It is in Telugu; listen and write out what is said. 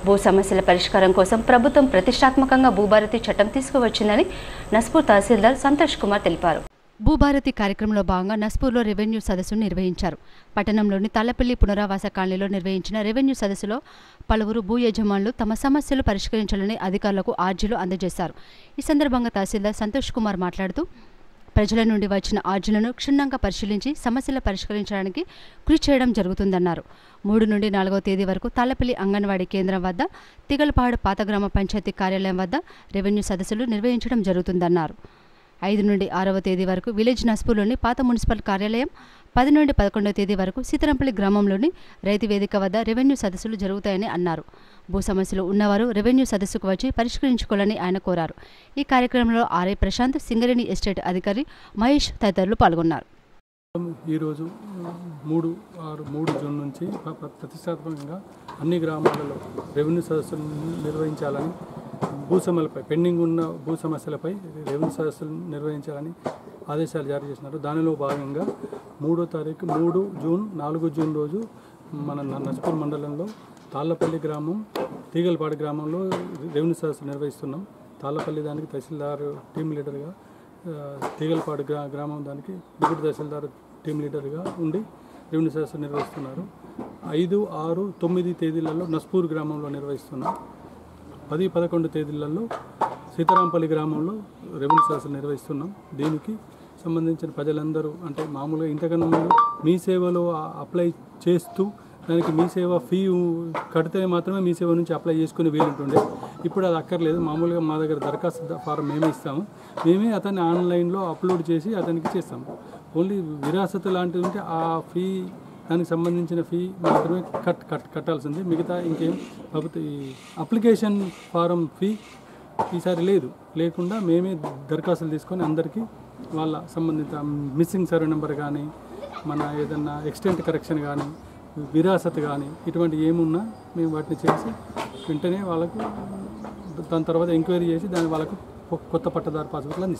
భూ సమస్యల పరిష్కారం కోసం ప్రభుత్వం ప్రతిష్టాత్మకంగా భూభారతి చట్టం తీసుకువచ్చిందని నస్పూర్ తహసీల్దార్ సంతోష్ కుమార్ తెలిపారు. భూభారతి కార్యక్రమంలో భాగంగా నస్పూర్లో రెవెన్యూ సదస్సును నిర్వహించారు. పట్టణంలోని తల్లపల్లి పునరావాస కాలనీలో నిర్వహించిన రెవెన్యూ సదస్సులో పలువురు భూ యజమానులు తమ సమస్యలు పరిష్కరించాలని అధికారులకు ఆర్జీలు అందజేశారు. ఈ సందర్భంగా తహసీల్దార్ సంతోష్ కుమార్ మాట్లాడుతూ ప్రజల నుండి వచ్చిన ఆర్జీలను క్షుణ్ణంగా పరిశీలించి సమస్యలు పరిష్కరించడానికి కృషి చేయడం జరుగుతుందన్నారు. 3 నుండి 4వ తేదీ వరకు తాళ్లపల్లి అంగన్వాడీ కేంద్రం వద్ద, తిగలపాడు పాత గ్రామ పంచాయతీ కార్యాలయం వద్ద రెవెన్యూ సదస్సులు నిర్వహించడం జరుగుతుందన్నారు. 5 నుండి 6వ తేదీ వరకు విలేజ్ నస్పూర్లోని పాత మున్సిపల్ కార్యాలయం, 10 నుండి 11వ తేదీ వరకు సీతారాంపల్లి గ్రామంలోని రైతు వేదిక వద్ద రెవెన్యూ సదస్సులు జరుగుతాయని అన్నారు. భూ సమస్యలు ఉన్నవారు రెవెన్యూ సదస్సుకు వచ్చి పరిష్కరించుకోవాలని ఆయన కోరారు. ఈ కార్యక్రమంలో ఆర్ఐ ప్రశాంత్, సింగరేణి ఎస్టేట్ అధికారి మహేష్ తదితరులు పాల్గొన్నారు. ఈరోజు 3 జూన్ నుంచి ప్రతిష్టాత్మకంగా అన్ని గ్రామాలలో రెవెన్యూ సదస్సులు నిర్వహించాలని, భూ సమస్యలపై పెండింగ్ ఉన్న భూ సమస్యలపై రెవెన్యూ సదస్సులు నిర్వహించాలని ఆదేశాలు జారీ చేసినారు. దానిలో భాగంగా 3వ తారీఖు 3 జూన్ 4 జూన్ రోజు మన నస్పూర్ మండలంలో తాళ్లపల్లి గ్రామం, తీగలపాడు గ్రామంలో రెవెన్యూ సదస్సు నిర్వహిస్తున్నాం. తాళ్లపల్లి దానికి తహసీల్దార్ టీమ్ లీడర్గా, తీగలపాడు గ్రామం దానికి డిప్యూటీ తహసీల్దార్ టీమ్ లీడర్గా ఉండి రెవెన్యూ సదస్సు నిర్వహిస్తున్నారు. 5, 6, 9 తేదీలలో నస్పూర్ గ్రామంలో నిర్వహిస్తున్నాం. 10, 11 తేదీలలో సీతారాంపల్లి గ్రామంలో రెవెన్యూ సదస్సు నిర్వహిస్తున్నాం. దీనికి సంబంధించిన ప్రజలందరూ, అంటే మామూలుగా ఇంతకన్నా ముందు మీ సేవలో అప్లై చేస్తూ దానికి మీ సేవ ఫీ కడితే మాత్రమే మీ సేవ నుంచి అప్లై చేసుకుని వీలుంటుండే. ఇప్పుడు అది అక్కర్లేదు. మామూలుగా మా దగ్గర దరఖాస్తు ఫారం మేమే ఇస్తాము. మేమే అతన్ని ఆన్లైన్లో అప్లోడ్ చేసి అతనికి చేస్తాము. ఓన్లీ విరాసత్ లాంటివి ఉంటే ఆ ఫీ, దానికి సంబంధించిన ఫీ మాత్రమే కట్టాల్సింది. మిగతా ఇంకేం కాకపోతే ఈ అప్లికేషన్ ఫారం ఫీ ఈసారి లేకుండా మేమే దరఖాస్తులు తీసుకొని అందరికీ వాళ్ళ సంబంధిత మిస్సింగ్ సర్వే నెంబర్ కానీ, మన ఏదన్నా ఎక్స్టెంట్ కరెక్షన్ కానీ, విరాసత్ కానీ ఇటువంటి ఏమున్నా మేము వాటిని చేసి వెంటనే వాళ్ళకు దాని తర్వాత ఎంక్వైరీ చేసి వాళ్ళకు కొత్త పట్టదారు పాస్బుక్లు అందిస్తాం.